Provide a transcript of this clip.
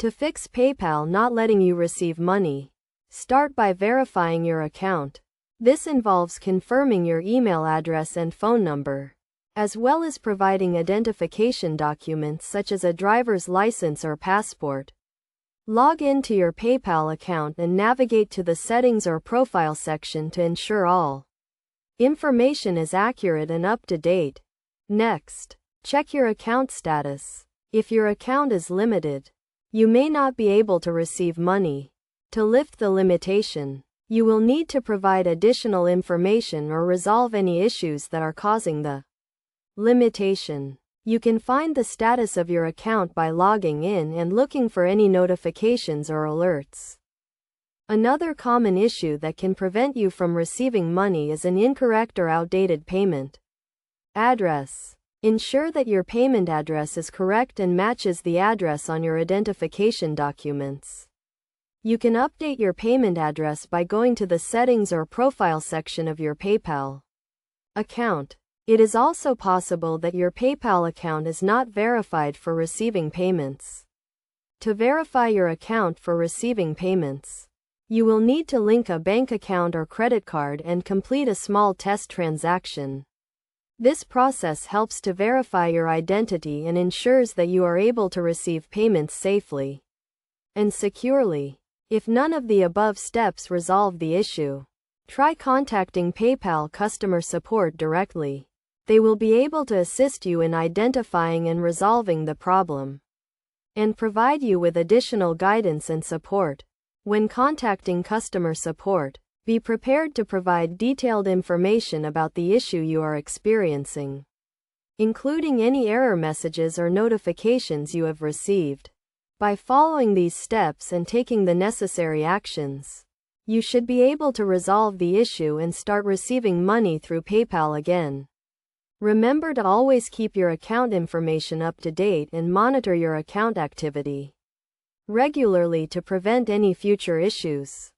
To fix PayPal not letting you receive money, start by verifying your account. This involves confirming your email address and phone number, as well as providing identification documents such as a driver's license or passport. Log into your PayPal account and navigate to the Settings or Profile section to ensure all information is accurate and up to date. Next, check your account status. If your account is limited, you may not be able to receive money. To lift the limitation, you will need to provide additional information or resolve any issues that are causing the limitation. You can find the status of your account by logging in and looking for any notifications or alerts. Another common issue that can prevent you from receiving money is an incorrect or outdated payment address. Ensure that your payment address is correct and matches the address on your identification documents. You can update your payment address by going to the Settings or Profile section of your PayPal account. It is also possible that your PayPal account is not verified for receiving payments. To verify your account for receiving payments, you will need to link a bank account or credit card and complete a small test transaction. This process helps to verify your identity and ensures that you are able to receive payments safely and securely. If none of the above steps resolve the issue, try contacting PayPal customer support directly. They will be able to assist you in identifying and resolving the problem and provide you with additional guidance and support. When contacting customer support, be prepared to provide detailed information about the issue you are experiencing, including any error messages or notifications you have received. By following these steps and taking the necessary actions, you should be able to resolve the issue and start receiving money through PayPal again. Remember to always keep your account information up to date and monitor your account activity regularly to prevent any future issues.